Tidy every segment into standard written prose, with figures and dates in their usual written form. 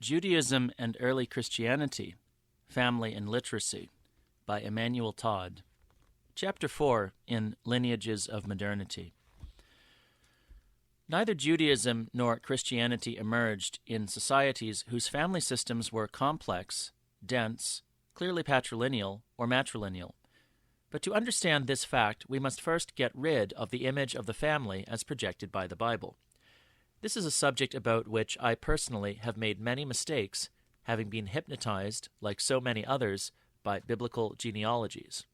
Judaism and Early Christianity, Family and Literacy, by Emmanuel Todd. Chapter 4 in Lineages of Modernity. Neither Judaism nor Christianity emerged in societies whose family systems were complex, dense, clearly patrilineal, or matrilineal. But to understand this fact, we must first get rid of the image of the family as projected by the Bible. This is a subject about which I personally have made many mistakes, having been hypnotized, like so many others, by biblical genealogies.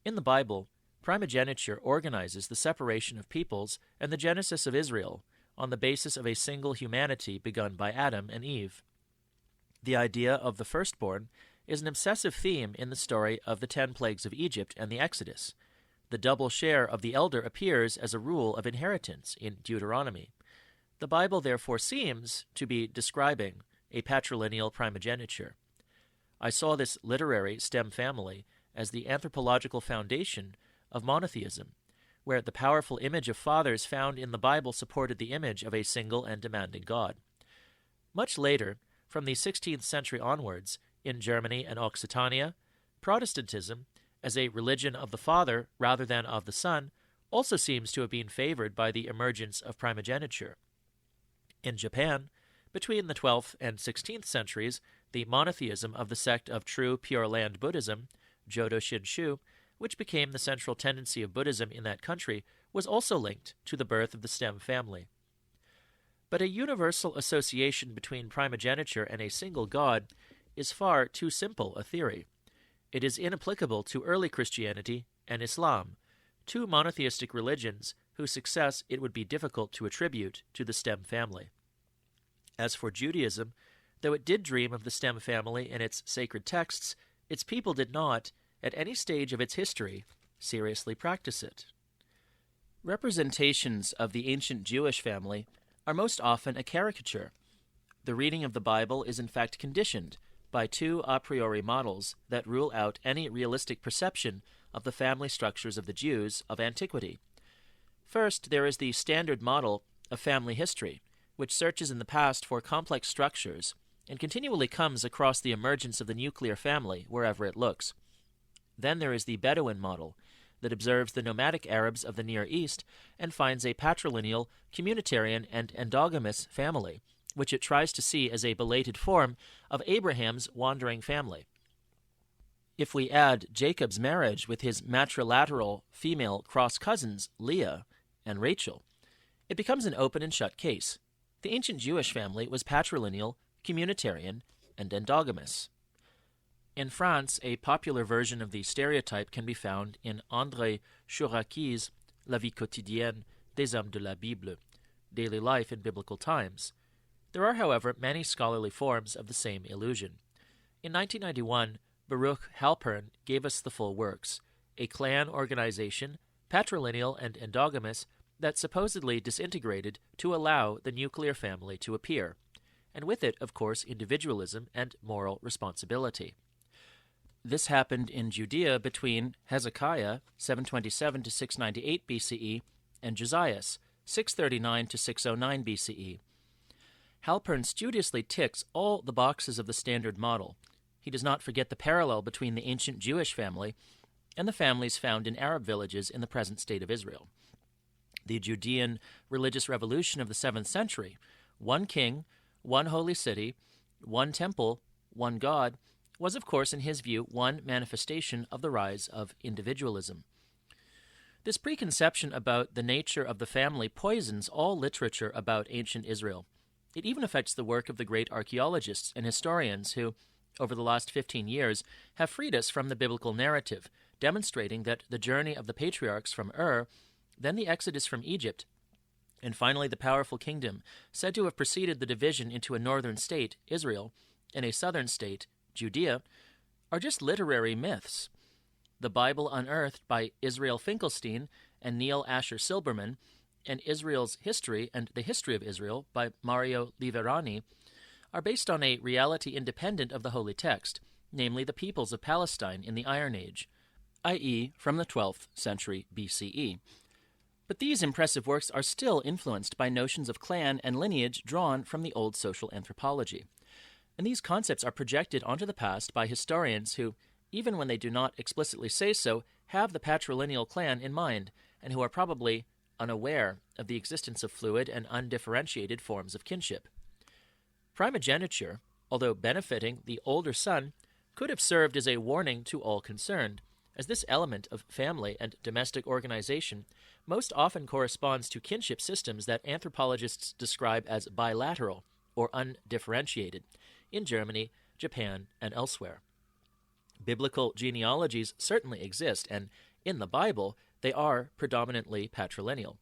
In the Bible, primogeniture organizes the separation of peoples and the genesis of Israel on the basis of a single humanity begun by Adam and Eve. The idea of the firstborn is an obsessive theme in the story of the 10 plagues of Egypt and the Exodus. The double share of the elder appears as a rule of inheritance in Deuteronomy. The Bible therefore seems to be describing a patrilineal primogeniture. I saw this literary stem family as the anthropological foundation of monotheism, where the powerful image of fathers found in the Bible supported the image of a single and demanding God. Much later, from the 16th century onwards, in Germany and Occitania, Protestantism, as a religion of the father rather than of the son, also seems to have been favored by the emergence of primogeniture. In Japan, between the 12th and 16th centuries, the monotheism of the sect of true Pure Land Buddhism, Jodo Shinshu, which became the central tendency of Buddhism in that country, was also linked to the birth of the stem family. But a universal association between primogeniture and a single God is far too simple a theory. It is inapplicable to early Christianity and Islam, two monotheistic religions whose success it would be difficult to attribute to the stem family. As for Judaism, though it did dream of the stem family in its sacred texts, its people did not, at any stage of its history, seriously practice it. Representations of the ancient Jewish family are most often a caricature. The reading of the Bible is in fact conditioned by two a priori models that rule out any realistic perception of the family structures of the Jews of antiquity. First, there is the standard model of family history, which searches in the past for complex structures and continually comes across the emergence of the nuclear family wherever it looks. Then there is the Bedouin model that observes the nomadic Arabs of the Near East and finds a patrilineal, communitarian, and endogamous family, which it tries to see as a belated form of Abraham's wandering family. If we add Jacob's marriage with his matrilateral female cross-cousins, Leah and Rachel, it becomes an open and shut case. The ancient Jewish family was patrilineal, communitarian, and endogamous. In France, a popular version of the stereotype can be found in André Chouraki's La vie quotidienne des hommes de la Bible, Daily Life in Biblical Times. There are, however, many scholarly forms of the same illusion. In 1991, Baruch Halpern gave us the full works, a clan organization, patrilineal and endogamous, that supposedly disintegrated to allow the nuclear family to appear, and with it, of course, individualism and moral responsibility. This happened in Judea between Hezekiah, 727 to 698 BCE, and Josias, 639 to 609 BCE. Halpern studiously ticks all the boxes of the standard model. He does not forget the parallel between the ancient Jewish family and the families found in Arab villages in the present state of Israel. The Judean religious revolution of the 7th century, one king, one holy city, one temple, one God, was of course in his view one manifestation of the rise of individualism. This preconception about the nature of the family poisons all literature about ancient Israel. It even affects the work of the great archaeologists and historians who, over the last 15 years, have freed us from the biblical narrative, demonstrating that the journey of the patriarchs from Ur, then the exodus from Egypt, and finally the powerful kingdom said to have preceded the division into a northern state, Israel, and a southern state, Judea, are just literary myths. The Bible Unearthed by Israel Finkelstein and Neil Asher Silberman, and Israel's History and the History of Israel by Mario Liverani are based on a reality independent of the Holy Text, namely the peoples of Palestine in the Iron Age, i.e. from the 12th century BCE. But these impressive works are still influenced by notions of clan and lineage drawn from the old social anthropology. And these concepts are projected onto the past by historians who, even when they do not explicitly say so, have the patrilineal clan in mind, and who are probably unaware of the existence of fluid and undifferentiated forms of kinship. Primogeniture, although benefiting the older son, could have served as a warning to all concerned, as this element of family and domestic organization most often corresponds to kinship systems that anthropologists describe as bilateral or undifferentiated in Germany, Japan, and elsewhere. Biblical genealogies certainly exist, and in the Bible, they are predominantly patrilineal.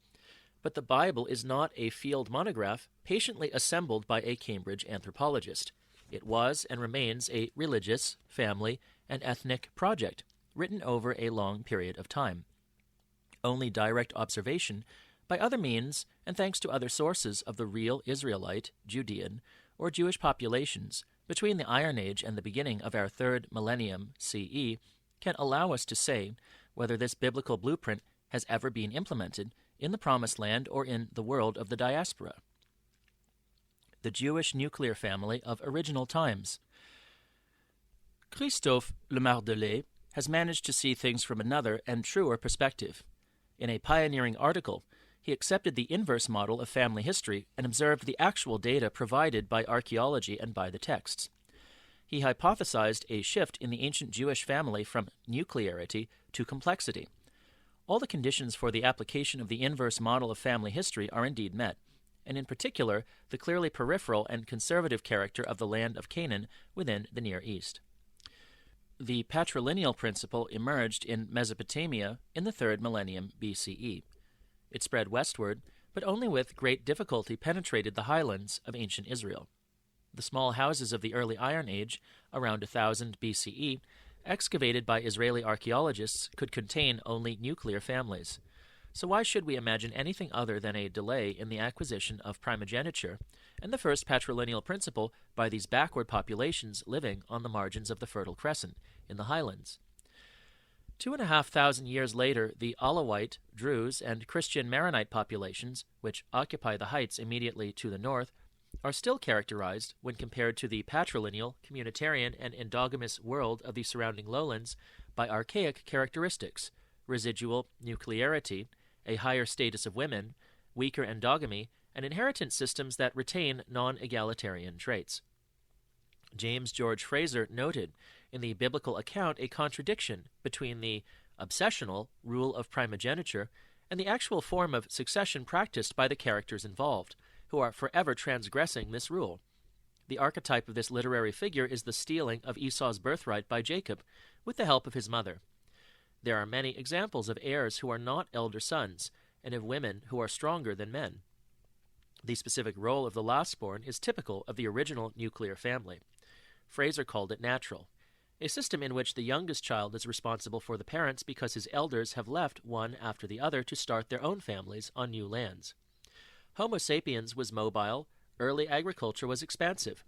But the Bible is not a field monograph patiently assembled by a Cambridge anthropologist. It was and remains a religious, family, and ethnic project, written over a long period of time. Only direct observation, by other means and thanks to other sources of the real Israelite, Judean, or Jewish populations between the Iron Age and the beginning of our 3rd millennium CE, can allow us to say whether this biblical blueprint has ever been implemented in the Promised Land or in the world of the diaspora. The Jewish nuclear family of original times. Christophe Le Mardelet has managed to see things from another and truer perspective. In a pioneering article, he accepted the inverse model of family history and observed the actual data provided by archaeology and by the texts. He hypothesized a shift in the ancient Jewish family from nuclearity to complexity. All the conditions for the application of the inverse model of family history are indeed met, and in particular the clearly peripheral and conservative character of the land of Canaan within the Near East. The patrilineal principle emerged in Mesopotamia in the 3rd millennium BCE. It spread westward, but only with great difficulty penetrated the highlands of ancient Israel. The small houses of the early Iron Age, around 1000 BCE, excavated by Israeli archaeologists, could contain only nuclear families. So why should we imagine anything other than a delay in the acquisition of primogeniture and the first patrilineal principle by these backward populations living on the margins of the Fertile Crescent in the highlands? 2,500 years later, the Alawite, Druze, and Christian Maronite populations, which occupy the heights immediately to the north, are still characterized, when compared to the patrilineal, communitarian, and endogamous world of the surrounding lowlands, by archaic characteristics: residual nuclearity, a higher status of women, weaker endogamy, and inheritance systems that retain non-egalitarian traits. James George Fraser noted in the biblical account a contradiction between the obsessional rule of primogeniture and the actual form of succession practiced by the characters involved, who are forever transgressing this rule. The archetype of this literary figure is the stealing of Esau's birthright by Jacob, with the help of his mother. There are many examples of heirs who are not elder sons, and of women who are stronger than men. The specific role of the lastborn is typical of the original nuclear family. Fraser called it natural, a system in which the youngest child is responsible for the parents because his elders have left one after the other to start their own families on new lands. Homo sapiens was mobile, early agriculture was expansive.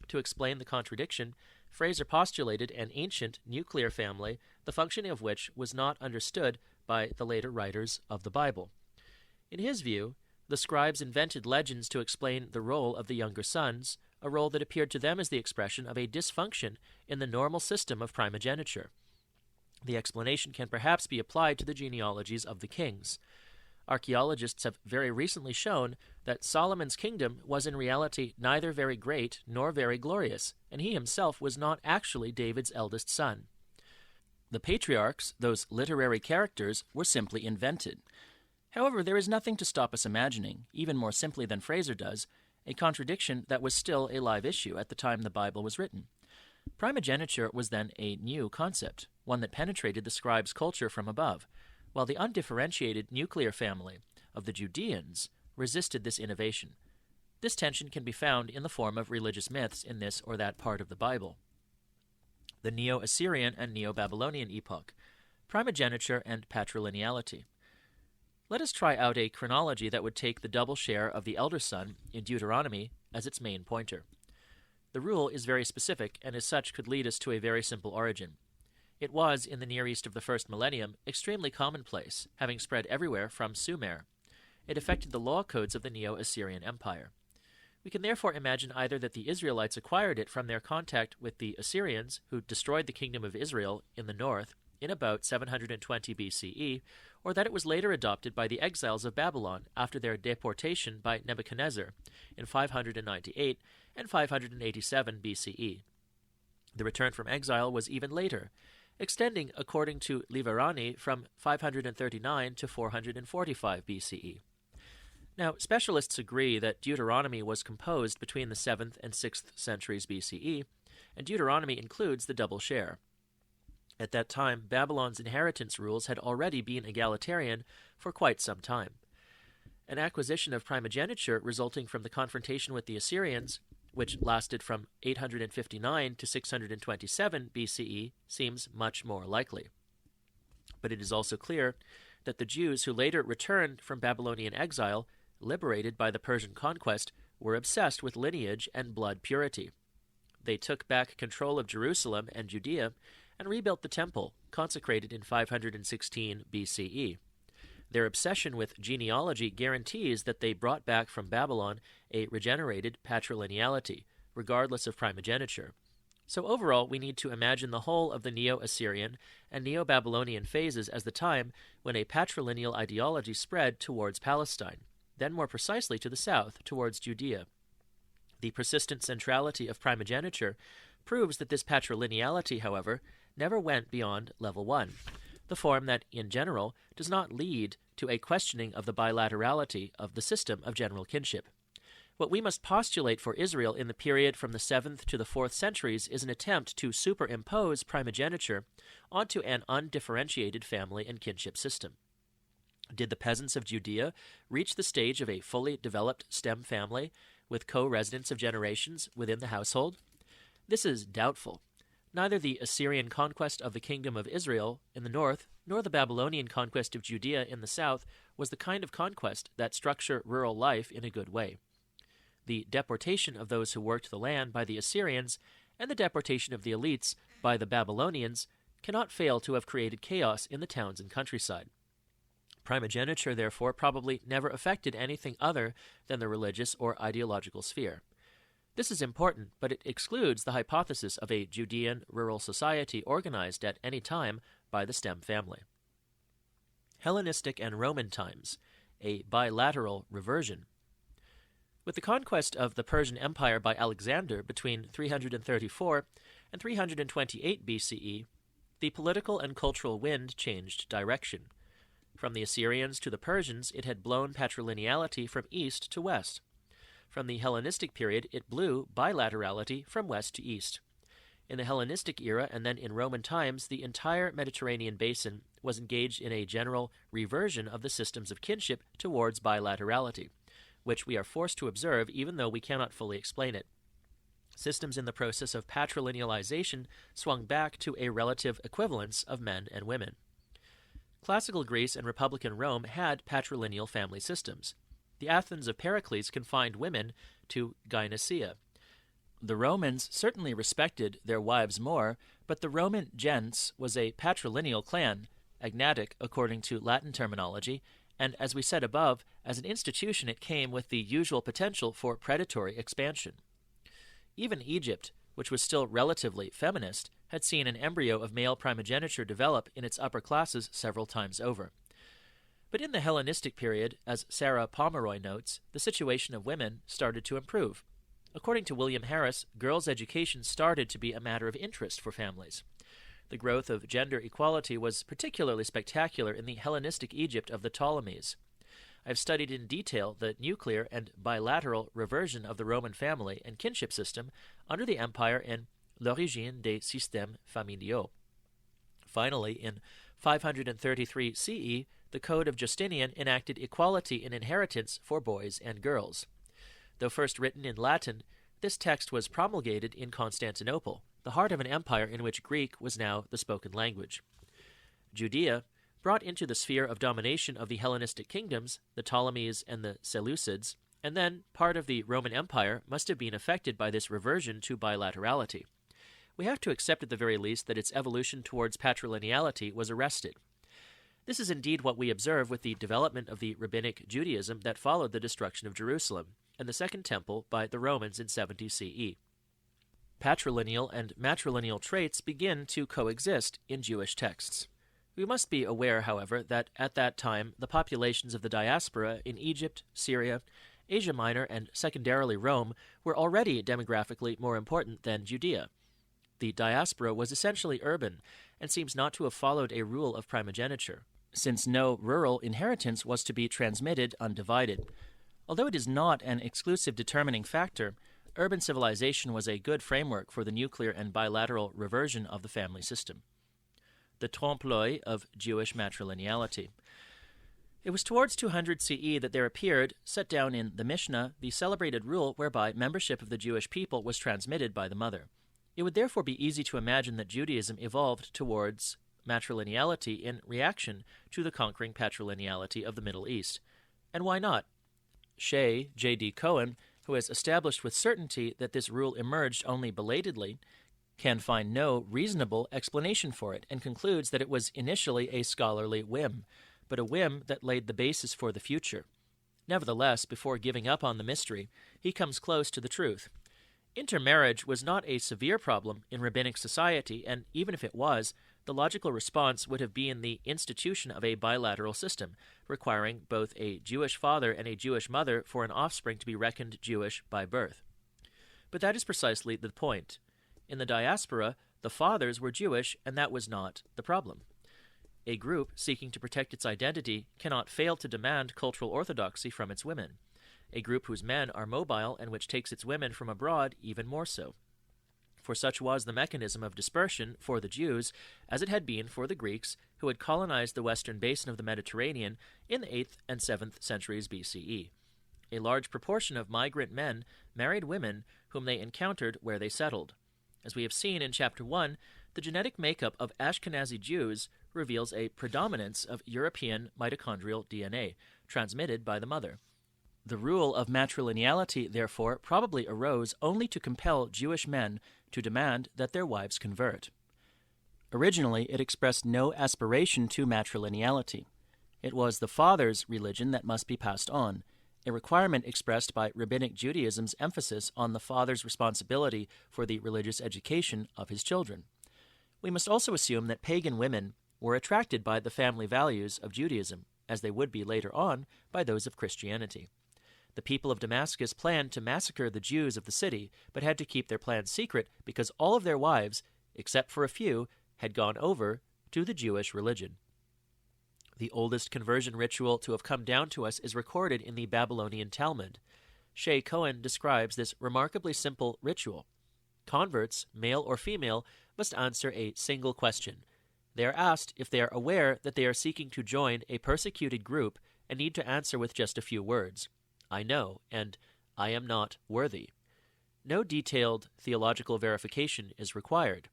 To explain the contradiction, Fraser postulated an ancient nuclear family, the functioning of which was not understood by the later writers of the Bible. In his view, the scribes invented legends to explain the role of the younger sons, a role that appeared to them as the expression of a dysfunction in the normal system of primogeniture. The explanation can perhaps be applied to the genealogies of the kings. Archaeologists have very recently shown that Solomon's kingdom was in reality neither very great nor very glorious, and he himself was not actually David's eldest son. The patriarchs, those literary characters, were simply invented. However, there is nothing to stop us imagining, even more simply than Fraser does, a contradiction that was still a live issue at the time the Bible was written. Primogeniture was then a new concept, one that penetrated the scribes' culture from above, while the undifferentiated nuclear family of the Judeans resisted this innovation. This tension can be found in the form of religious myths in this or that part of the Bible. The Neo-Assyrian and Neo-Babylonian epoch, primogeniture and patrilineality. Let us try out a chronology that would take the double share of the elder son in Deuteronomy as its main pointer. The rule is very specific, and as such could lead us to a very simple origin. It was, in the Near East of the first millennium, extremely commonplace, having spread everywhere from Sumer. It affected the law codes of the Neo-Assyrian Empire. We can therefore imagine either that the Israelites acquired it from their contact with the Assyrians, who destroyed the kingdom of Israel in the north in about 720 BCE, or that it was later adopted by the exiles of Babylon after their deportation by Nebuchadnezzar in 598 and 587 BCE. The return from exile was even later, extending, according to Liverani, from 539 to 445 BCE. Now, specialists agree that Deuteronomy was composed between the 7th and 6th centuries BCE, and Deuteronomy includes the double share. At that time, Babylon's inheritance rules had already been egalitarian for quite some time. An acquisition of primogeniture resulting from the confrontation with the Assyrians, which lasted from 859 to 627 BCE, seems much more likely. But it is also clear that the Jews who later returned from Babylonian exile, liberated by the Persian conquest, were obsessed with lineage and blood purity. They took back control of Jerusalem and Judea and rebuilt the temple, consecrated in 516 BCE. Their obsession with genealogy guarantees that they brought back from Babylon a regenerated patrilineality, regardless of primogeniture. So overall, we need to imagine the whole of the Neo-Assyrian and Neo-Babylonian phases as the time when a patrilineal ideology spread towards Palestine, then more precisely to the south, towards Judea. The persistent centrality of primogeniture proves that this patrilineality, however, never went beyond level 1, the form that, in general, does not lead to a questioning of the bilaterality of the system of general kinship. What we must postulate for Israel in the period from the 7th to the 4th centuries is an attempt to superimpose primogeniture onto an undifferentiated family and kinship system. Did the peasants of Judea reach the stage of a fully developed stem family with co-residence of generations within the household? This is doubtful. Neither the Assyrian conquest of the kingdom of Israel in the north, nor the Babylonian conquest of Judea in the south was the kind of conquest that structure rural life in a good way. The deportation of those who worked the land by the Assyrians and the deportation of the elites by the Babylonians cannot fail to have created chaos in the towns and countryside. Primogeniture, therefore, probably never affected anything other than the religious or ideological sphere. This is important, but it excludes the hypothesis of a Judean rural society organized at any time by the stem family. Hellenistic and Roman times, a bilateral reversion. With the conquest of the Persian Empire by Alexander between 334 and 328 BCE, the political and cultural wind changed direction. From the Assyrians to the Persians, it had blown patrilineality from east to west. From the Hellenistic period, it blew bilaterality from west to east. In the Hellenistic era and then in Roman times, the entire Mediterranean basin was engaged in a general reversion of the systems of kinship towards bilaterality, which we are forced to observe even though we cannot fully explain it. Systems in the process of patrilinealization swung back to a relative equivalence of men and women. Classical Greece and Republican Rome had patrilineal family systems. The Athens of Pericles confined women to gynecia. The Romans certainly respected their wives more, but the Roman gens was a patrilineal clan, agnatic according to Latin terminology, and as we said above, as an institution it came with the usual potential for predatory expansion. Even Egypt, which was still relatively feminist, had seen an embryo of male primogeniture develop in its upper classes several times over. But in the Hellenistic period, as Sarah Pomeroy notes, the situation of women started to improve. According to William Harris, girls' education started to be a matter of interest for families. The growth of gender equality was particularly spectacular in the Hellenistic Egypt of the Ptolemies. I have studied in detail the nuclear and bilateral reversion of the Roman family and kinship system under the empire in L'origine des systèmes familiaux. Finally, in 533 CE, the Code of Justinian enacted equality in inheritance for boys and girls. Though first written in Latin, this text was promulgated in Constantinople, the heart of an empire in which Greek was now the spoken language. Judea, brought into the sphere of domination of the Hellenistic kingdoms, the Ptolemies and the Seleucids, and then part of the Roman Empire, must have been affected by this reversion to bilaterality. we have to accept at the very least that its evolution towards patrilineality was arrested. This is indeed what we observe with the development of the rabbinic Judaism that followed the destruction of Jerusalem and the Second Temple by the Romans in 70 CE. Patrilineal and matrilineal traits begin to coexist in Jewish texts. We must be aware, however, that at that time the populations of the diaspora in Egypt, Syria, Asia Minor, and secondarily Rome were already demographically more important than Judea. The diaspora was essentially urban and seems not to have followed a rule of primogeniture, since no rural inheritance was to be transmitted undivided. Although it is not an exclusive determining factor, urban civilization was a good framework for the nuclear and bilateral reversion of the family system. The trompe-l'oeil of Jewish matrilineality. It was towards 200 CE that there appeared, set down in the Mishnah, the celebrated rule whereby membership of the Jewish people was transmitted by the mother. It would therefore be easy to imagine that Judaism evolved towards matrilineality in reaction to the conquering patrilineality of the Middle East. And why not? Shea, J.D. Cohen, who has established with certainty that this rule emerged only belatedly, can find no reasonable explanation for it, and concludes that it was initially a scholarly whim, but a whim that laid the basis for the future. Nevertheless, before giving up on the mystery, he comes close to the truth. Intermarriage was not a severe problem in rabbinic society, and even if it was, the logical response would have been the institution of a bilateral system, requiring both a Jewish father and a Jewish mother for an offspring to be reckoned Jewish by birth. But that is precisely the point. In the diaspora, the fathers were Jewish, and that was not the problem. A group seeking to protect its identity cannot fail to demand cultural orthodoxy from its women. A group whose men are mobile and which takes its women from abroad even more so. For such was the mechanism of dispersion for the Jews, as it had been for the Greeks, who had colonized the western basin of the Mediterranean in the 8th and 7th centuries BCE. A large proportion of migrant men married women whom they encountered where they settled. As we have seen in Chapter 1, the genetic makeup of Ashkenazi Jews reveals a predominance of European mitochondrial DNA, transmitted by the mother. The rule of matrilineality, therefore, probably arose only to compel Jewish men to demand that their wives convert. Originally, it expressed no aspiration to matrilineality. It was the father's religion that must be passed on, a requirement expressed by Rabbinic Judaism's emphasis on the father's responsibility for the religious education of his children. We must also assume that pagan women were attracted by the family values of Judaism, as they would be later on by those of Christianity. The people of Damascus planned to massacre the Jews of the city, but had to keep their plans secret because all of their wives, except for a few, had gone over to the Jewish religion. The oldest conversion ritual to have come down to us is recorded in the Babylonian Talmud. Shea Cohen describes this remarkably simple ritual. Converts, male or female, must answer a single question. They are asked if they are aware that they are seeking to join a persecuted group and need to answer with just a few words. I know, and I am not worthy. No detailed theological verification is required.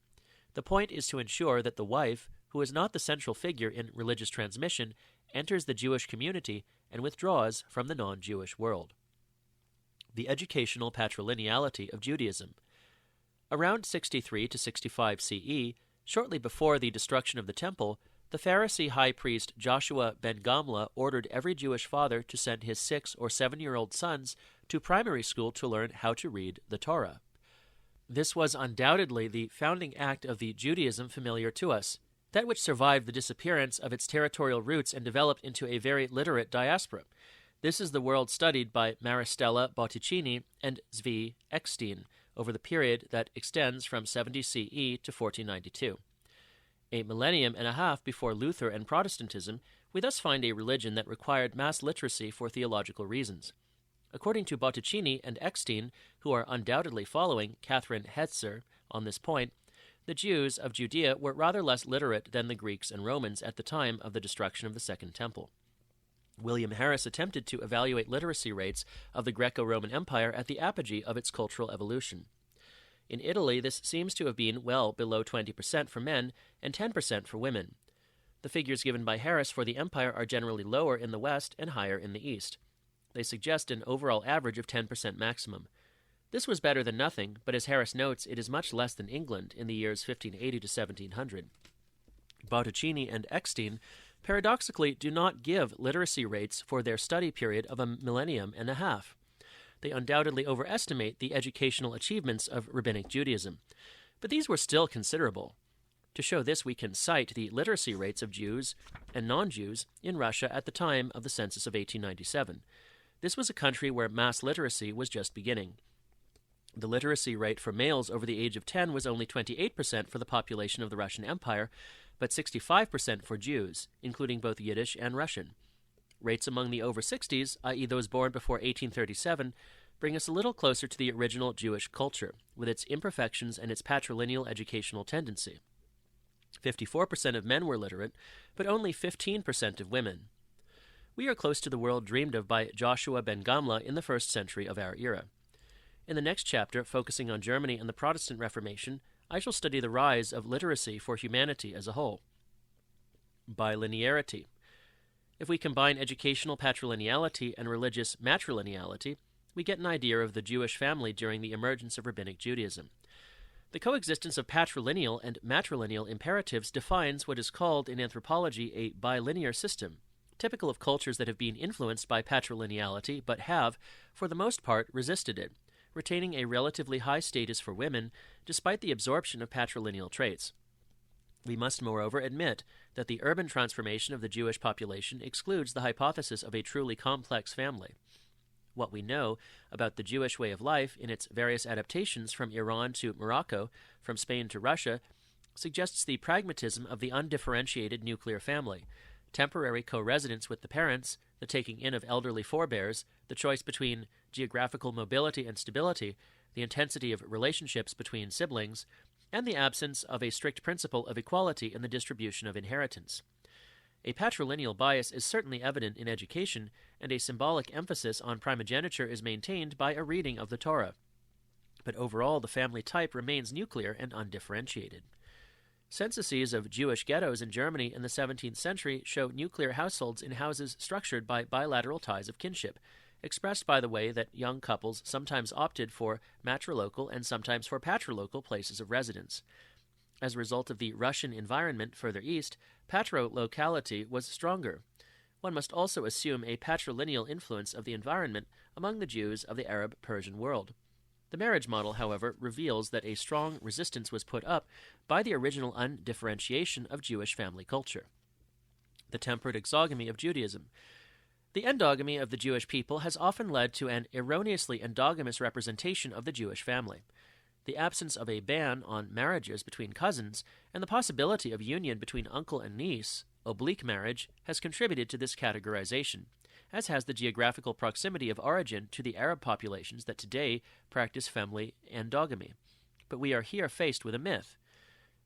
The point is to ensure that the wife, who is not the central figure in religious transmission, enters the Jewish community and withdraws from the non-Jewish world. The educational patrilineality of Judaism. Around 63 to 65 CE, shortly before the destruction of the temple, the Pharisee high priest Joshua ben Gamla ordered every Jewish father to send his 6 or 7-year-old sons to primary school to learn how to read the Torah. This was undoubtedly the founding act of the Judaism familiar to us, that which survived the disappearance of its territorial roots and developed into a very literate diaspora. This is the world studied by Maristella Botticini and Zvi Eckstein over the period that extends from 70 CE to 1492. A millennium and a half before Luther and Protestantism, we thus find a religion that required mass literacy for theological reasons. According to Botticini and Eckstein, who are undoubtedly following Catherine Hetzer on this point, the Jews of Judea were rather less literate than the Greeks and Romans at the time of the destruction of the Second Temple. William Harris attempted to evaluate literacy rates of the Greco-Roman Empire at the apogee of its cultural evolution. In Italy, this seems to have been well below 20% for men and 10% for women. The figures given by Harris for the empire are generally lower in the West and higher in the East. They suggest an overall average of 10% maximum. This was better than nothing, but as Harris notes, it is much less than England in the years 1580 to 1700. Botticini and Eckstein paradoxically do not give literacy rates for their study period of a millennium and a half. They undoubtedly overestimate the educational achievements of Rabbinic Judaism, but these were still considerable. To show this, we can cite the literacy rates of Jews and non-Jews in Russia at the time of the census of 1897. This was a country where mass literacy was just beginning. The literacy rate for males over the age of 10 was only 28% for the population of the Russian Empire, but 65% for Jews, including both Yiddish and Russian. Rates among the over 60s, i.e. those born before 1837, bring us a little closer to the original Jewish culture, with its imperfections and its patrilineal educational tendency. 54% of men were literate, but only 15% of women. We are close to the world dreamed of by Joshua ben Gamla in the 1st century of our era. In the next chapter, focusing on Germany and the Protestant Reformation, I shall study the rise of literacy for humanity as a whole. Bilinearity. If we combine educational patrilineality and religious matrilineality, we get an idea of the Jewish family during the emergence of Rabbinic Judaism. The coexistence of patrilineal and matrilineal imperatives defines what is called in anthropology a bilinear system, typical of cultures that have been influenced by patrilineality but have, for the most part, resisted it, retaining a relatively high status for women despite the absorption of patrilineal traits. We must, moreover, admit that the urban transformation of the Jewish population excludes the hypothesis of a truly complex family. What we know about the Jewish way of life in its various adaptations from Iran to Morocco, from Spain to Russia, suggests the pragmatism of the undifferentiated nuclear family, temporary co-residence with the parents, the taking in of elderly forebears, the choice between geographical mobility and stability, the intensity of relationships between siblings, and the absence of a strict principle of equality in the distribution of inheritance. A patrilineal bias is certainly evident in education, and a symbolic emphasis on primogeniture is maintained by a reading of the Torah. But overall, the family type remains nuclear and undifferentiated. Censuses of Jewish ghettos in Germany in the 17th century show nuclear households in houses structured by bilateral ties of kinship, expressed by the way that young couples sometimes opted for matrilocal and sometimes for patrilocal places of residence. As a result of the Russian environment further east, patrilocality was stronger. One must also assume a patrilineal influence of the environment among the Jews of the Arab-Persian world. The marriage model, however, reveals that a strong resistance was put up by the original undifferentiation of Jewish family culture. The tempered exogamy of Judaism. The endogamy of the Jewish people has often led to an erroneously endogamous representation of the Jewish family. The absence of a ban on marriages between cousins and the possibility of union between uncle and niece, oblique marriage, has contributed to this categorization, as has the geographical proximity of origin to the Arab populations that today practice family endogamy. But we are here faced with a myth.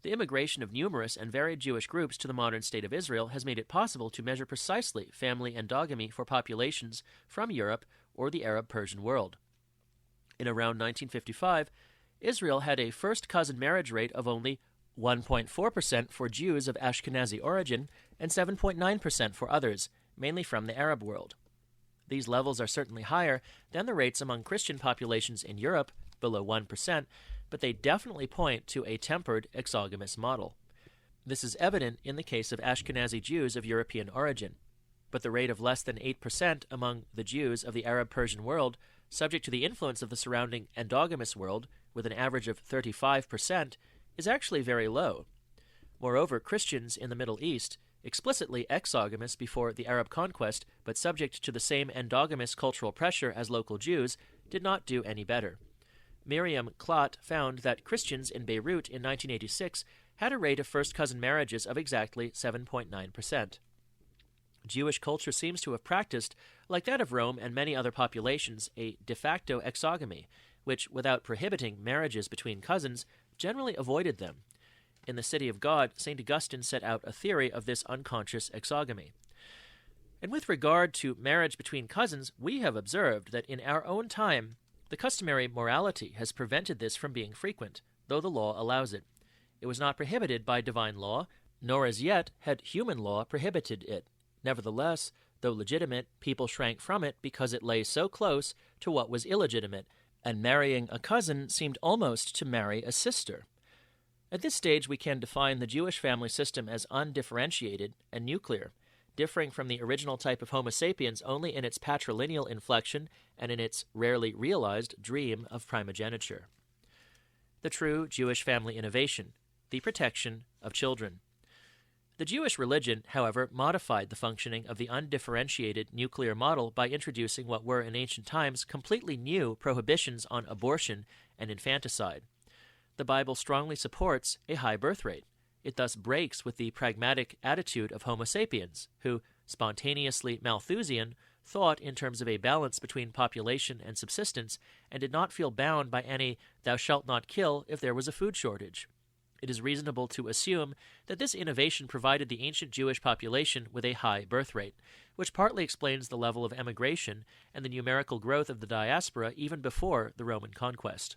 The immigration of numerous and varied Jewish groups to the modern state of Israel has made it possible to measure precisely family endogamy for populations from Europe or the Arab-Persian world. In around 1955, Israel had a first-cousin marriage rate of only 1.4% for Jews of Ashkenazi origin and 7.9% for others, mainly from the Arab world. These levels are certainly higher than the rates among Christian populations in Europe, below 1%, but they definitely point to a tempered exogamous model. This is evident in the case of Ashkenazi Jews of European origin, but the rate of less than 8% among the Jews of the Arab-Persian world, subject to the influence of the surrounding endogamous world, with an average of 35%, is actually very low. Moreover, Christians in the Middle East, explicitly exogamous before the Arab conquest, but subject to the same endogamous cultural pressure as local Jews, did not do any better. Miriam Klatt found that Christians in Beirut in 1986 had a rate of first-cousin marriages of exactly 7.9%. Jewish culture seems to have practiced, like that of Rome and many other populations, a de facto exogamy, which, without prohibiting marriages between cousins, generally avoided them. In The City of God, St. Augustine set out a theory of this unconscious exogamy. And with regard to marriage between cousins, we have observed that in our own time, the customary morality has prevented this from being frequent, though the law allows it. It was not prohibited by divine law, nor as yet had human law prohibited it. Nevertheless, though legitimate, people shrank from it because it lay so close to what was illegitimate, and marrying a cousin seemed almost to marry a sister. At this stage, we can define the Jewish family system as undifferentiated and nuclear, differing from the original type of Homo sapiens only in its patrilineal inflection and in its rarely realized dream of primogeniture. The true Jewish family innovation, the protection of children. The Jewish religion, however, modified the functioning of the undifferentiated nuclear model by introducing what were in ancient times completely new prohibitions on abortion and infanticide. The Bible strongly supports a high birth rate. It thus breaks with the pragmatic attitude of Homo sapiens, who, spontaneously Malthusian, thought in terms of a balance between population and subsistence, and did not feel bound by any "thou shalt not kill" if there was a food shortage. It is reasonable to assume that this innovation provided the ancient Jewish population with a high birth rate, which partly explains the level of emigration and the numerical growth of the diaspora even before the Roman conquest.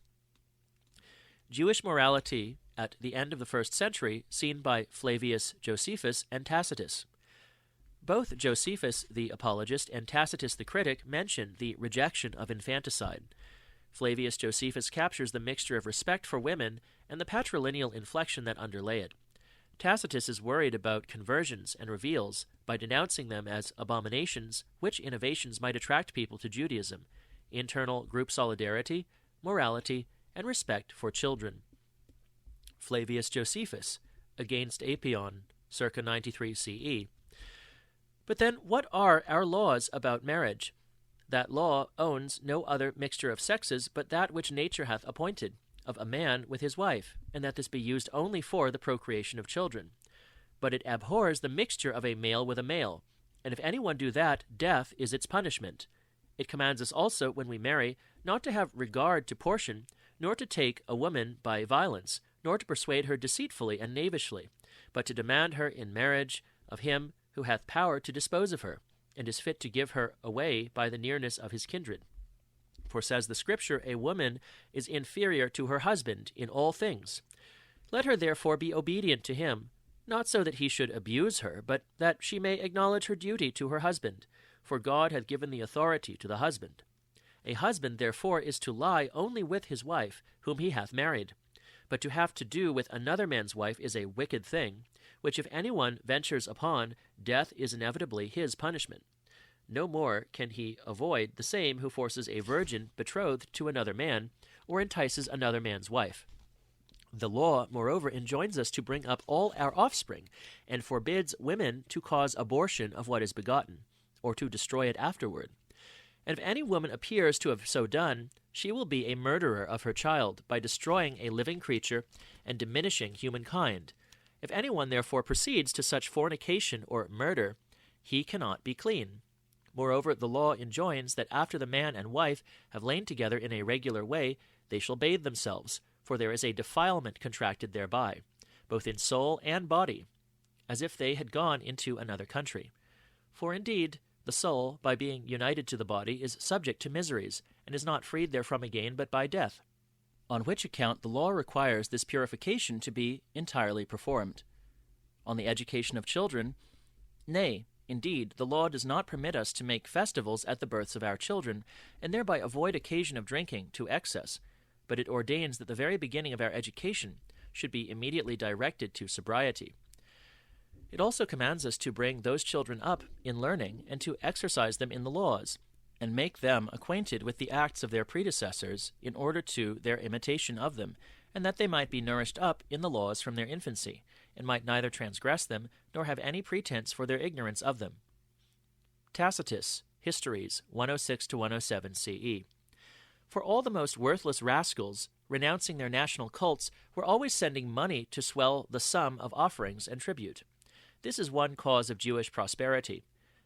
Jewish morality at the end of the 1st century, seen by Flavius Josephus and Tacitus. Both Josephus the apologist and Tacitus the critic mention the rejection of infanticide. Flavius Josephus captures the mixture of respect for women and the patrilineal inflection that underlay it. Tacitus is worried about conversions and reveals, by denouncing them as abominations, which innovations might attract people to Judaism: internal group solidarity, morality, and respect for children. Flavius Josephus, against Apion, circa 93 CE. But then, what are our laws about marriage? That law owns no other mixture of sexes but that which nature hath appointed, of a man with his wife, and that this be used only for the procreation of children. But it abhors the mixture of a male with a male, and if anyone do that, death is its punishment. It commands us also, when we marry, not to have regard to portion, nor to take a woman by violence, nor to persuade her deceitfully and knavishly, but to demand her in marriage of him who hath power to dispose of her, and is fit to give her away by the nearness of his kindred. For, says the Scripture, a woman is inferior to her husband in all things. Let her therefore be obedient to him, not so that he should abuse her, but that she may acknowledge her duty to her husband, for God hath given the authority to the husband. A husband, therefore, is to lie only with his wife, whom he hath married. But to have to do with another man's wife is a wicked thing, which if anyone ventures upon, death is inevitably his punishment. No more can he avoid the same who forces a virgin betrothed to another man, or entices another man's wife. The law, moreover, enjoins us to bring up all our offspring, and forbids women to cause abortion of what is begotten, or to destroy it afterward. And if any woman appears to have so done, she will be a murderer of her child, by destroying a living creature and diminishing humankind. If anyone therefore proceeds to such fornication or murder, he cannot be clean. Moreover, the law enjoins that after the man and wife have lain together in a regular way, they shall bathe themselves, for there is a defilement contracted thereby, both in soul and body, as if they had gone into another country. For indeed, the soul, by being united to the body, is subject to miseries, and is not freed therefrom again but by death. On which account the law requires this purification to be entirely performed. On the education of children, nay, indeed, the law does not permit us to make festivals at the births of our children, and thereby avoid occasion of drinking to excess, but it ordains that the very beginning of our education should be immediately directed to sobriety. It also commands us to bring those children up in learning, and to exercise them in the laws, and make them acquainted with the acts of their predecessors, in order to their imitation of them, and that they might be nourished up in the laws from their infancy, and might neither transgress them, nor have any pretense for their ignorance of them. Tacitus, Histories, 106-107 CE. For all the most worthless rascals, renouncing their national cults, were always sending money to swell the sum of offerings and tribute. This is one cause of Jewish prosperity.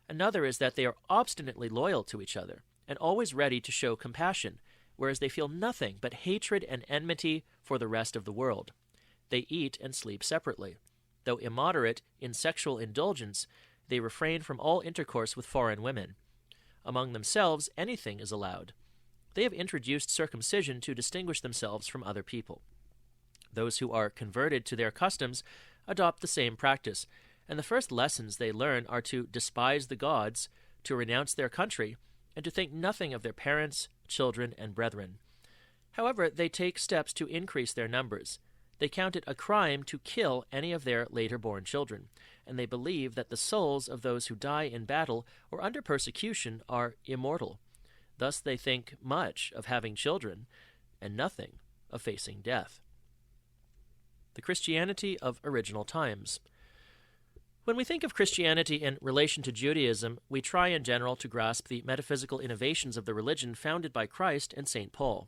Another is that they are obstinately loyal to each other, and always ready to show compassion, whereas they feel nothing but hatred and enmity for the rest of the world. They eat and sleep separately. Though immoderate in sexual indulgence, they refrain from all intercourse with foreign women. Among themselves, anything is allowed. They have introduced circumcision to distinguish themselves from other people. Those who are converted to their customs adopt the same practice, and the first lessons they learn are to despise the gods, to renounce their country, and to think nothing of their parents, children, and brethren. However, they take steps to increase their numbers. They count it a crime to kill any of their later-born children, and they believe that the souls of those who die in battle or under persecution are immortal. Thus they think much of having children and nothing of facing death. The Christianity of original times. When we think of Christianity in relation to Judaism, we try in general to grasp the metaphysical innovations of the religion founded by Christ and St. Paul.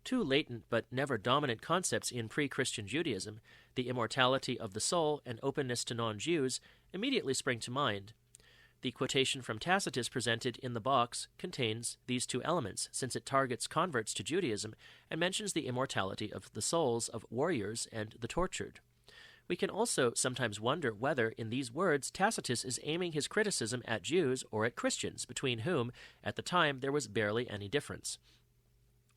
Two latent but never dominant concepts in pre-Christian Judaism, the immortality of the soul and openness to non-Jews, immediately spring to mind. The quotation from Tacitus presented in the box contains these two elements, since it targets converts to Judaism and mentions the immortality of the souls of warriors and the tortured. We can also sometimes wonder whether, in these words, Tacitus is aiming his criticism at Jews or at Christians, between whom, at the time, there was barely any difference.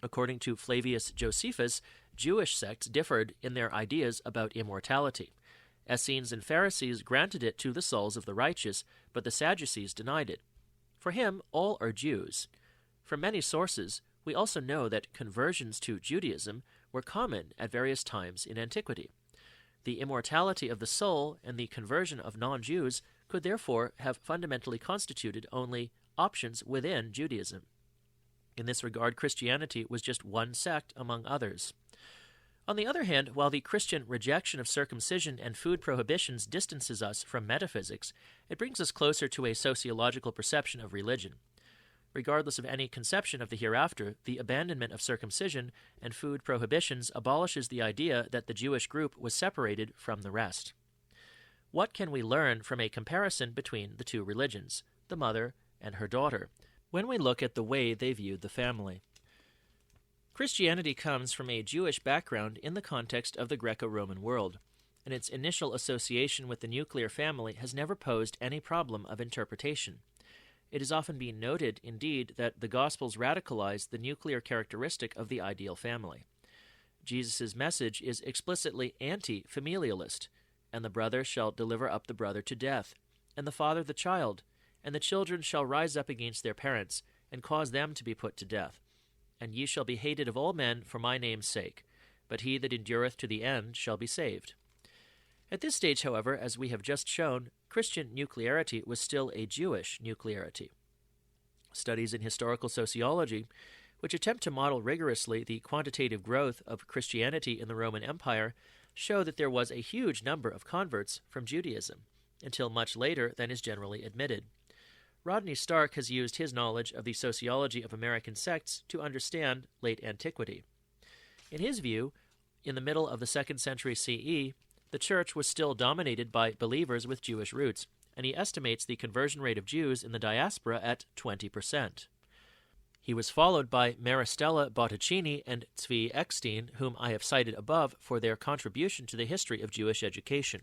According to Flavius Josephus, Jewish sects differed in their ideas about immortality. Essenes and Pharisees granted it to the souls of the righteous, but the Sadducees denied it. For him, all are Jews. From many sources, we also know that conversions to Judaism were common at various times in antiquity. The immortality of the soul and the conversion of non-Jews could therefore have fundamentally constituted only options within Judaism. In this regard, Christianity was just one sect among others. On the other hand, while the Christian rejection of circumcision and food prohibitions distances us from metaphysics, it brings us closer to a sociological perception of religion. Regardless of any conception of the hereafter, the abandonment of circumcision and food prohibitions abolishes the idea that the Jewish group was separated from the rest. What can we learn from a comparison between the two religions, the mother and her daughter, when we look at the way they viewed the family? Christianity comes from a Jewish background in the context of the Greco-Roman world, and its initial association with the nuclear family has never posed any problem of interpretation. It has often been noted, indeed, that the Gospels radicalize the nuclear characteristic of the ideal family. Jesus' message is explicitly anti-familialist, and the brother shall deliver up the brother to death, and the father the child, and the children shall rise up against their parents, and cause them to be put to death. And ye shall be hated of all men for my name's sake, but he that endureth to the end shall be saved. At this stage, however, as we have just shown, Christian nuclearity was still a Jewish nuclearity. Studies in historical sociology, which attempt to model rigorously the quantitative growth of Christianity in the Roman Empire, show that there was a huge number of converts from Judaism, until much later than is generally admitted. Rodney Stark has used his knowledge of the sociology of American sects to understand late antiquity. In his view, in the middle of the 2nd century CE, the church was still dominated by believers with Jewish roots, and he estimates the conversion rate of Jews in the diaspora at 20%. He was followed by Maristella Botticini and Zvi Eckstein, whom I have cited above for their contribution to the history of Jewish education.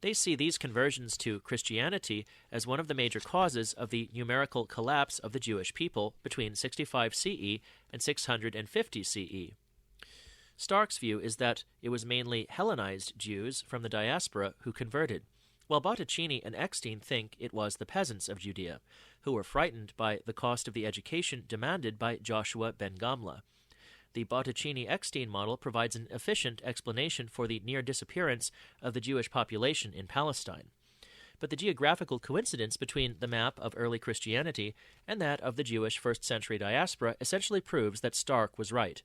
They see these conversions to Christianity as one of the major causes of the numerical collapse of the Jewish people between 65 CE and 650 CE. Stark's view is that it was mainly Hellenized Jews from the diaspora who converted, while Botticini and Eckstein think it was the peasants of Judea, who were frightened by the cost of the education demanded by Joshua ben Gamla. The Botticini-Eckstein model provides an efficient explanation for the near disappearance of the Jewish population in Palestine. But the geographical coincidence between the map of early Christianity and that of the Jewish first-century diaspora essentially proves that Stark was right.